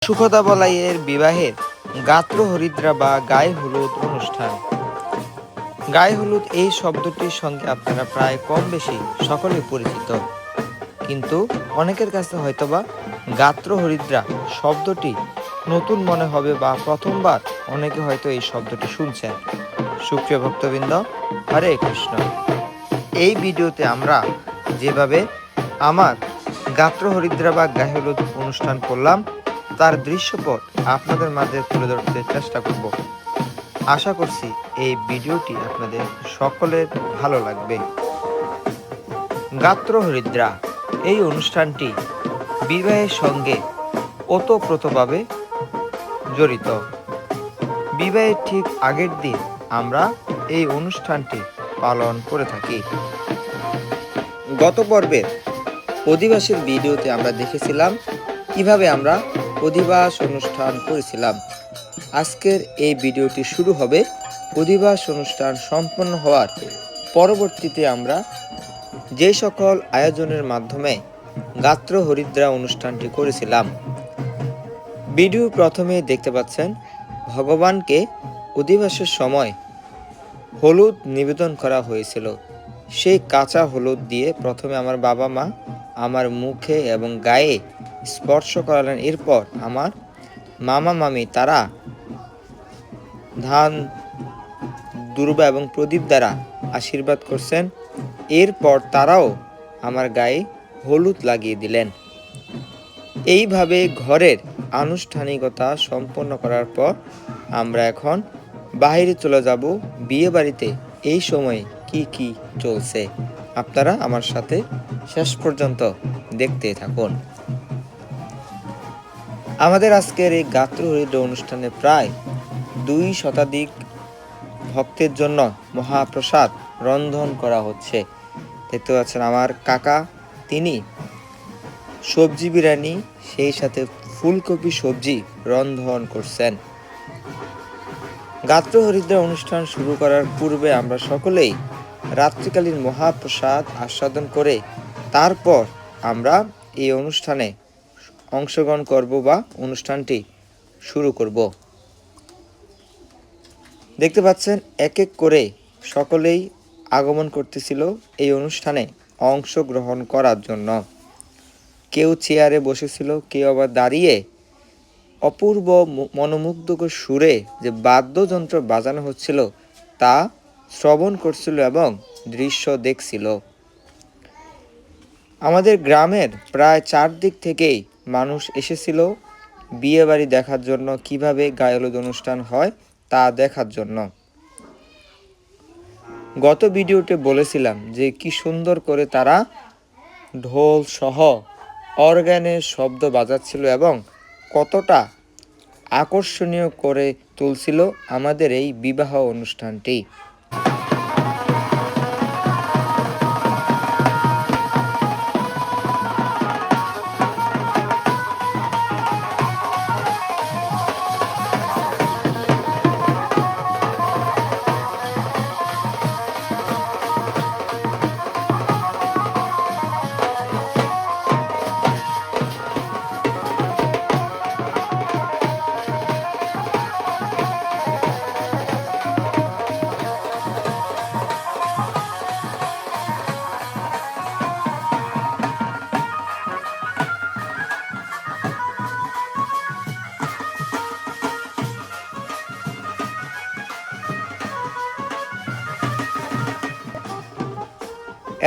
সুখদা বলাইয়ের বিবাহের গাত্র হরিদ্রা বা গায়ে হলুদ অনুষ্ঠান। গায়ে হলুদ এই শব্দটির সঙ্গে আপনারা প্রায় কম বেশি সকলে পরিচিত, কিন্তু অনেকের কাছে হয়তোবা গাত্র হরিদ্রা শব্দটি নতুন মনে হবে বা প্রথমবার অনেকে হয়তো এই শব্দটি শুনছেন। সুপ্রিয় ভক্তবৃন্দ, হরে কৃষ্ণ। এই ভিডিওতে আমরা যেভাবে আমার গাত্র হরিদ্রা বা গায়ে হলুদ অনুষ্ঠান করলাম তার দৃশ্যপট আপনাদের মাঝে তুলে ধরতে চেষ্টা করব। আশা করছি এই ভিডিওটি আপনাদের সকলের ভালো লাগবে। গাত্র হরিদ্রা এই অনুষ্ঠানটি বিবাহের সঙ্গে ওতপ্রোতভাবে জড়িত। বিবাহের ঠিক আগের দিন আমরা এই অনুষ্ঠানটি পালন করে থাকি। গত পর্বের অধিবাসের ভিডিওতে আমরা দেখেছিলাম কিভাবে আমরা অধিবাস অনুষ্ঠান করেছিলাম। আজকের এই ভিডিওটি শুরু হবে অধিবাস অনুষ্ঠান সম্পন্ন হওয়ার পরবর্তীতে আমরা যে সকল আয়োজনের মাধ্যমে গাত্র হরিদ্রা অনুষ্ঠানটি করেছিলাম। ভিডিও প্রথমে দেখতে পাচ্ছেন ভগবানকে অধিবাসের সময় হলুদ নিবেদন করা হয়েছিল। সেই কাঁচা হলুদ দিয়ে প্রথমে আমার বাবা মা আমার মুখে এবং গায়ে স্পর্শ করালেন। এরপর আমার মামা মামি তারা ধান দুর্বা এবং প্রদীপ দ্বারা আশীর্বাদ করছেন। এরপর তারাও আমার গায়ে হলুদ লাগিয়ে দিলেন। এইভাবে ঘরের আনুষ্ঠানিকতা সম্পন্ন করার পর আমরা এখন বাইরে চলে যাব বিয়ে বাড়িতে। এই সময় কি কি চলছে আপনারা আমার সাথে শেষ পর্যন্ত দেখতে থাকুন। আমাদের আজকের এই গাত্র হরিদ্রা অনুষ্ঠানে প্রায় 2 শতাধিক ভক্তের জন্য মহাপ্রসাদ রন্ধন করা হচ্ছে। দেখতে পাচ্ছেন আমার কাকা, তিনি সবজি বিরিয়ানি সেই সাথে ফুলকপি সবজি রন্ধন করছেন। গাত্র হরিদ্রা অনুষ্ঠান শুরু করার পূর্বে আমরা সকলেই রাত্রিকালীন মহাপ্রসাদ আস্বাদন করে তারপর আমরা এই অনুষ্ঠানে অংশগ্রহণ করব বা অনুষ্ঠানটি শুরু করব। দেখতে পাচ্ছেন এক এক করে সকলেই আগমন করতেছিল এই অনুষ্ঠানে অংশগ্রহণ করার জন্য। কেউ চেয়ারে বসেছিল, কেউ আবার দাঁড়িয়ে অপূর্ব মনোমুগ্ধকর সুরে যে বাদ্যযন্ত্র বাজানো হচ্ছিল তা শ্রবণ করছিল এবং দৃশ্য দেখছিল। আমাদের গ্রামের প্রায় 4 দিক থেকেই মানুষ এসেছিল বিয়ে বাড়ি দেখার জন্য, কিভাবে গায়ে হলুদ অনুষ্ঠান হয় তা দেখার জন্য। গত ভিডিওতে বলেছিলাম যে কি সুন্দর করে তারা ঢোল সহ অর্গানের শব্দ বাজাচ্ছিল এবং কতটা আকর্ষণীয় করে তুলছিল আমাদের এই বিবাহ অনুষ্ঠানটি।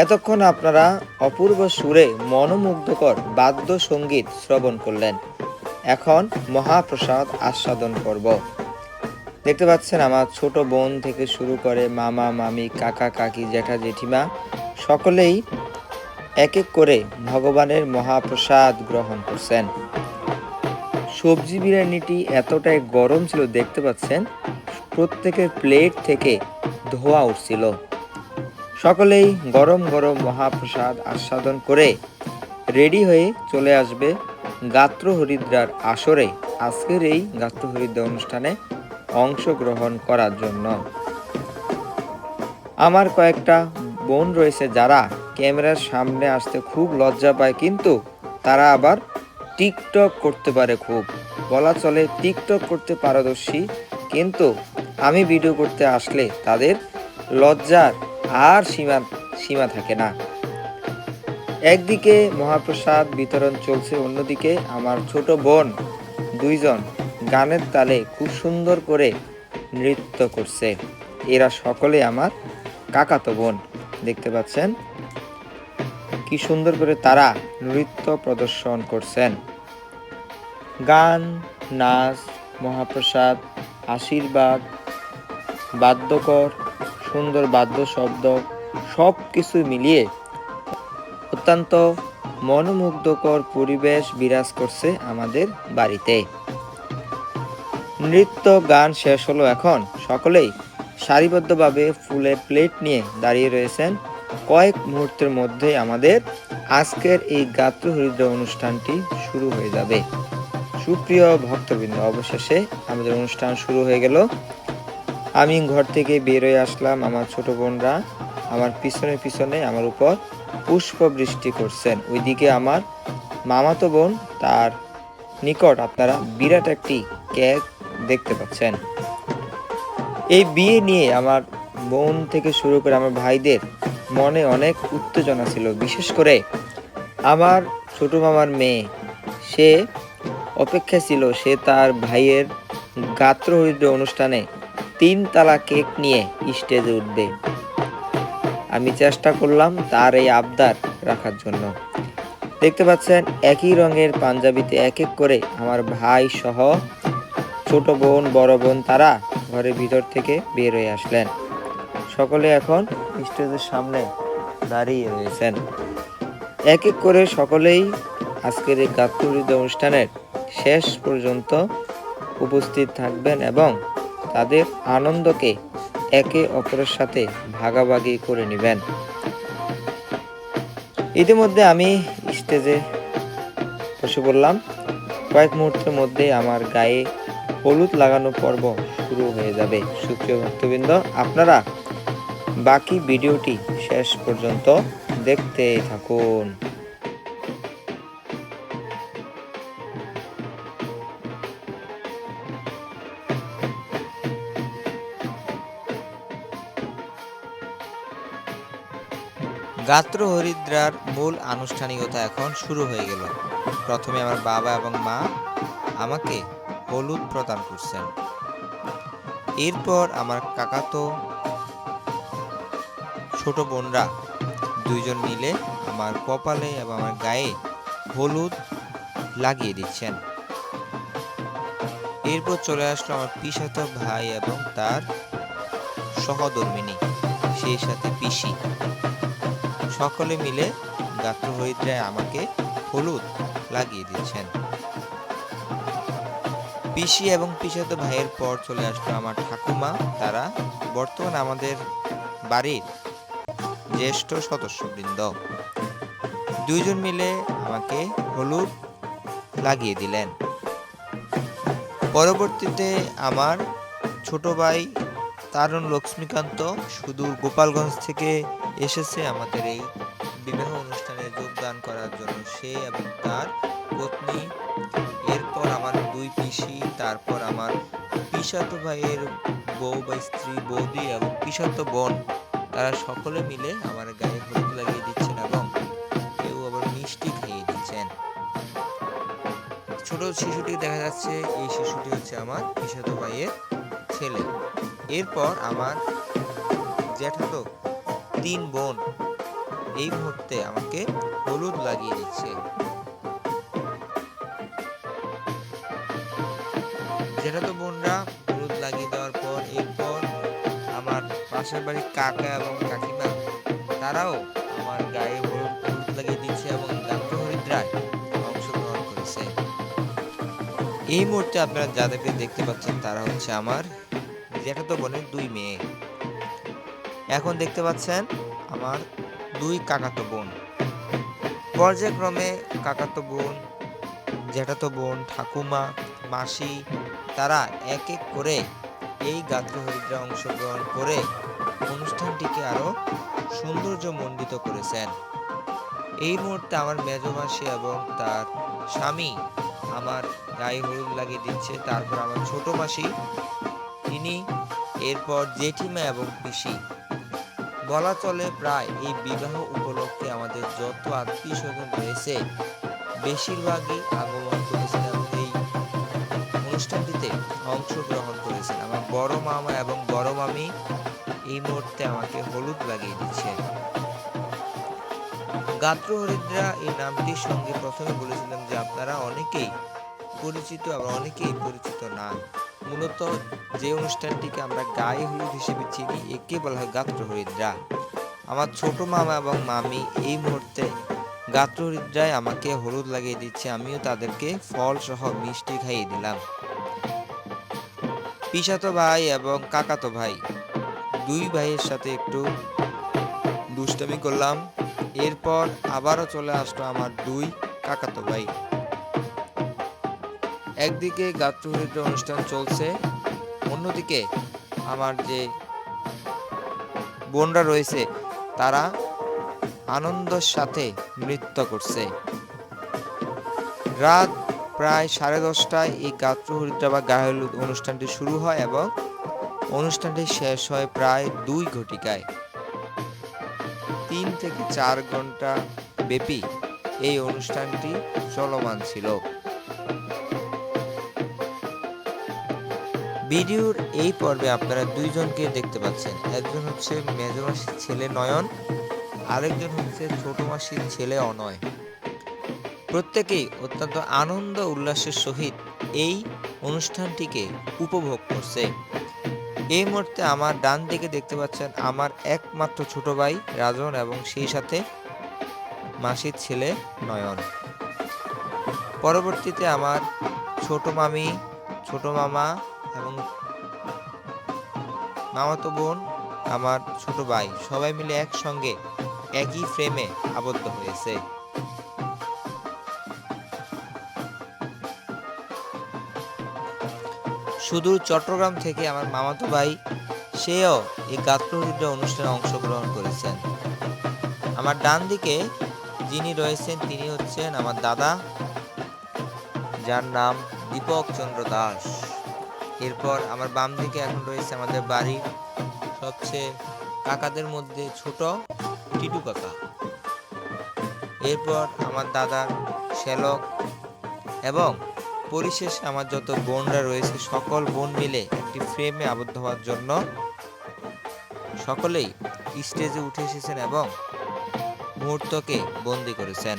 এতক্ষণ আপনারা অপূর্ব সুরে মনোমুগ্ধকর বাদ্য সঙ্গীত শ্রবণ করলেন। এখন মহাপ্রসাদ আস্বাদন করব। দেখতে পাচ্ছেন আমার ছোট বোন থেকে শুরু করে মামা মামি কাকা কাকি জ্যাঠা জেঠিমা সকলেই এক এক করে ভগবানের মহাপ্রসাদ গ্রহণ করছেন। সবজি বিরিয়ানিটি এতটাই গরম ছিল, দেখতে পাচ্ছেন প্রত্যেকের প্লেট থেকে ধোঁয়া উঠছিল। সকলেই গরম গরম মহাপ্রসাদ আস্বাদন করে রেডি হয়ে চলে আসবে গাত্র হরিদ্রার আসরে, আজকের এই গাত্র হরিদ্রা অনুষ্ঠানে অংশগ্রহণ করার জন্য। আমার কয়েকটা বোন রয়েছে যারা ক্যামেরার সামনে আসতে খুব লজ্জা পায়, কিন্তু তারা আবার টিকটক করতে পারে খুব। বলা চলে টিকটক করতে পারদর্শী, কিন্তু আমি ভিডিও করতে আসলে তাদের লজ্জার আর সীমা থাকে না। একদিকে মহাপ্রসাদ বিতরণ চলছে, অন্যদিকে আমার ছোট বোন দুইজন গানের তালে খুব সুন্দর করে নৃত্য করছে। এরা সকলে আমার কাকাতো বোন। দেখতে পাচ্ছেন কি সুন্দর করে তারা নৃত্য প্রদর্শন করছেন। গান, নাচ, মহাপ্রসাদ, আশীর্বাদ, বাদ্যকর, সুন্দর বাদ্য শব্দ সব কিছু মিলিয়ে অত্যন্ত মনোমুগ্ধকর পরিবেশ বিরাজ করছে আমাদের বাড়িতে। নৃত্য গান শেষ হলো, এখন সকলেই সারিবদ্ধভাবে ফুলের প্লেট নিয়ে দাঁড়িয়ে রয়েছেন। কয়েক মুহূর্তের মধ্যে আমাদের আজকের এই গাত্রহরিদ্র অনুষ্ঠানটি শুরু হয়ে যাবে। সুপ্রিয় ভক্তবৃন্দ, অবশেষে আমাদের অনুষ্ঠান শুরু হয়ে গেল। আমি ঘর থেকে বের হয়ে আসলাম, আমার ছোট বোনরা আমার পিছনে পিছনে আমার উপর পুষ্প বৃষ্টি করছেন। ওইদিকে আমার মামাতো বোন, তার নিকট আপনারা বিরাট একটি কেক দেখতে পাচ্ছেন। এই বিয়ে নিয়ে আমার বোন থেকে শুরু করে আমার ভাইদের মনে অনেক উত্তেজনা ছিল। বিশেষ করে আমার ছোট মামার মেয়ে, সে অপেক্ষা ছিল সে তার ভাইয়ের গাত্রহরিদ্র অনুষ্ঠানে 3 তালা কেক নিয়ে স্টেজে উঠবে। আমি চেষ্টা করলাম তার এই আবদার রাখার জন্য। দেখতে পাচ্ছেন একই রঙের পাঞ্জাবিতে এক এক করে আমার ভাই সহ ছোট বোন, বড় বোন তারা ঘরের ভিতর থেকে বের হয়ে আসলেন। সকলে এখন স্টেজের সামনে দাঁড়িয়ে রয়েছেন। এক এক করে সকলেই আজকের এই গাত্রহরিদ্র অনুষ্ঠানের শেষ পর্যন্ত উপস্থিত থাকবেন এবং তাদের আনন্দকে একে অপরের সাথে ভাগাভাগি করে নেবেন। ইতিমধ্যে আমি স্টেজে বসে পড়লাম। কয়েক মুহূর্তের মধ্যে আমার গায়ে হলুদ লাগানো পর্ব শুরু হয়ে যাবে। সুপ্রিয় ভক্তবৃন্দ, আপনারা বাকি ভিডিওটি শেষ পর্যন্ত দেখতে থাকুন। গাত্রহরিদ্রার মূল আনুষ্ঠানিকতা এখন শুরু হয়ে গেল। প্রথমে আমার বাবা এবং মা আমাকে হলুদ প্রদান করছেন। এরপর আমার কাকাতো ছোট বোনরা দুইজন মিলে আমার কপালে এবং আমার গায়ে হলুদ লাগিয়ে দিচ্ছেন। এরপর চলে আসলো আমার পিসাতো ভাই এবং তার সহধর্মিণী, সেই সাথে পিসি, সকলে মিলে গাত্রহরিদ্রায় আমাকে হলুদ লাগিয়ে দিচ্ছেন। পিসি এবং পিসাতো ভাইয়ের পর চলে আসলো আমার ঠাকুমা, তারা বর্তমানে আমাদের বাড়ির জ্যেষ্ঠ সদস্যবৃন্দ। দুইজন মিলে আমাকে হলুদ লাগিয়ে দিলেন। পরবর্তীতে আমার ছোট ভাই তারুণ লক্ষ্মীকান্ত সুদূর গোপালগঞ্জ থেকে এসেছে আমাদের এই বিবাহ অনুষ্ঠানে যোগদান করার জন্য, সে এবং তার পত্নী। এরপর আমার দুই পিসি, তারপর আমার পিসাতো ভাইয়ের বউ বা স্ত্রী, বৌদি এবং পিসাতো বোন, তারা সকলে মিলে আমার গায়ে হলুদ লাগিয়ে দিচ্ছেন এবং কেউ আবার মিষ্টি খাইয়ে দিচ্ছেন। ছোট শিশুটি দেখা যাচ্ছে, এই শিশুটি হচ্ছে আমার পিসাতো ভাইয়ের ছেলে। এরপর আমার জ্যাঠাতো 3 বোন এই মুহূর্তে আমাকে হলুদ লাগিয়ে দিচ্ছে। জ্যাঠাতো বোনরা হলুদ লাগিয়ে দেওয়ার পর এরপর আমার পাশের বাড়ির কাকা এবং কাকিমা, তারাও আমার গায়ে হলুদ লাগিয়ে দিচ্ছে এবং গাত্রহরিদ্রায় অংশগ্রহণ করেছে। এই মুহূর্তে আপনারা যাদেরকে দেখতে পাচ্ছেন তারা হচ্ছে আমার জ্যাঠাতো বোনের 2 মেয়ে। এখন দেখতে পাচ্ছেন আমার 2 কাকাতো বোন। পর্যায়ক্রমে কাকাতো বোন, জ্যাঠাতো বোন, ঠাকুমা, মাসি, তারা এক এক করে এই গাত্রহরিদ্রা অংশগ্রহণ করে অনুষ্ঠানটিকে আরো সৌন্দর্যমণ্ডিত করেছেন। এই মুহূর্তে আমার মেজ মাসি এবং তার স্বামী আমার গায়ে হলুদ লাগিয়ে দিচ্ছে। তারপর আমার ছোট মাসি তিনি, এরপর জেঠিমা এবং পিসি। বলা চলে প্রায় এই বিবাহ উপলক্ষে আমাদের যত আত্মীয় স্বজন রয়েছে বেশিরভাগই আগমন করেছেন এবং এই অনুষ্ঠানটিতে অংশগ্রহণ করেছেন। আমার বড় মামা এবং বড় মামি এই মুহূর্তে আমাকে হলুদ লাগিয়ে দিচ্ছেন। গাত্র হরিদ্রা এই নামটির সঙ্গে প্রথমে বলেছিলাম যে আপনারা অনেকেই পরিচিত, আবার অনেকেই পরিচিত না। মূলত যে অনুষ্ঠানটিকে আমরা গায়ে হলুদ হিসেবে চিনি একে বলা হয় গাত্র হরিদ্রা। আমার ছোট মামা এবং মামি এই মুহূর্তে গাত্র হরিদ্রায় আমাকে হলুদ লাগিয়ে দিচ্ছে, আমিও তাদেরকে ফল সহ মিষ্টি খাইয়ে দিলাম। পিসাতো ভাই এবং কাকাতো ভাই দুই ভাইয়ের সাথে একটু দুষ্টামি করলাম। এরপর আবারও চলে আসলো আমার দুই কাকাতো ভাই। একদিকে গাত্র হরিদ্রা অনুষ্ঠান চলছে, অন্যদিকে আমার যে বোনরা রয়েছে তারা আনন্দের সাথে নৃত্য করছে। রাত প্রায় 10:30টায় এই গাত্র হরিদ্রা বা গায়ে হলুদ অনুষ্ঠানটি শুরু হয় এবং অনুষ্ঠানটি শেষ হয় প্রায় 2 ঘটিকায়। 3 থেকে 4 ঘন্টা ব্যাপী এই অনুষ্ঠানটি চলমান ছিল। ভিডিওর এই পর্বে আপনারা দুইজনকে দেখতে পাচ্ছেন, একজন হচ্ছে মেজ মাসির ছেলে নয়ন, আরেকজন হচ্ছে ছোট মাসির ছেলে অনয়। প্রত্যেকেই অত্যন্ত আনন্দ উল্লাসের সহিত এই অনুষ্ঠানটিকে উপভোগ করছে। এই মুহূর্তে আমার ডান দিকে দেখতে পাচ্ছেন আমার একমাত্র ছোট ভাই রাজন এবং সেই সাথে মাসির ছেলে নয়ন। পরবর্তীতে আমার ছোট মামি, ছোট মামা এবং মামাতো বোন, আমার ছোট ভাই সবাই মিলে একসঙ্গে একই ফ্রেমে আবদ্ধ হয়েছে। সুদূর চট্টগ্রাম থেকে আমার মামাতো ভাই সেও এই গাত্র হরিদ্রা অনুষ্ঠানে অংশগ্রহণ করেছেন। আমার ডান দিকে যিনি রয়েছেন তিনি হচ্ছেন আমার দাদা, যার নাম দীপক চন্দ্র দাস। এরপর আমার বাম দিকে এখন রয়েছে আমাদের বাড়ির সবচেয়ে কাকাদের মধ্যে ছোট টিটু কাকা। এরপর আমার দাদার শ্যালক এবং পরিশেষে আমার যত বোনরা রয়েছে সকল বোন মিলে একটি ফ্রেমে আবদ্ধ হওয়ার জন্য সকলেই স্টেজে উঠে এসেছেন এবং মুহূর্তকে বন্দি করেছেন।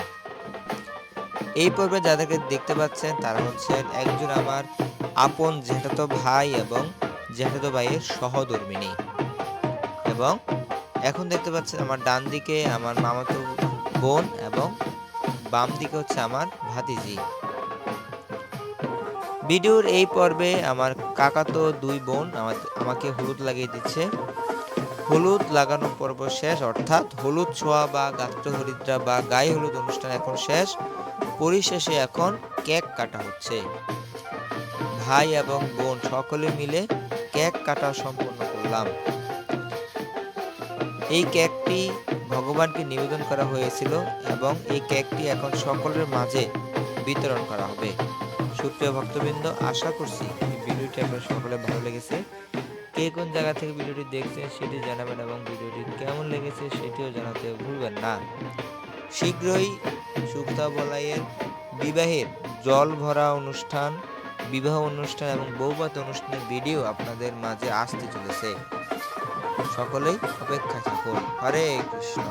এই পর্বে যাদেরকে দেখতে পাচ্ছেন তারা হচ্ছেন একজন আমার আপন জ্যাঠাতো ভাই এবং জ্যাঠাতো ভাইয়ের সহধর্মিণী, এবং এখন দেখতে পাচ্ছেন আমার ডান দিকে আমার মামাতো বোন এবং বাম দিকে হচ্ছে আমার ভাতিজি। ভিডিওর এই পর্বে আমার কাকাতো দুই বোন আমাকে হলুদ লাগিয়ে দিচ্ছে। হলুদ লাগানো পর্ব শেষ, অর্থাৎ হলুদ ছোঁয়া বা গাত্র হরিদ্রা বা গায়ে হলুদ অনুষ্ঠান এখন শেষ। পরিশেষে এখন কেক কাটা হচ্ছে। ভাই এবং বোন সকলে মিলে কেক কাটা সম্পন্ন করলাম। এই কেকটি ভগবানকে নিবেদন করা হয়েছিল এবং এই কেকটি এখন সকলের মাঝে বিতরণ করা হবে। সুপ্রিয় ভক্তবৃন্দ, আশা করছি এই ভিডিওটি আপনার সকলে ভালো লেগেছে। কে কোন জায়গা থেকে ভিডিওটি দেখছেন সেটি জানাবেন এবং ভিডিওটি কেমন লেগেছে সেটিও জানাতে ভুলবেন না। শীঘ্রই সুক্তা বলাইয়ের বিবাহের জল ভরা অনুষ্ঠান, বিবাহ অনুষ্ঠান এবং বৌভাত অনুষ্ঠানের ভিডিও আপনাদের মাঝে আসতে চলেছে। সকলেই অপেক্ষা থাকুন। হরে কৃষ্ণ।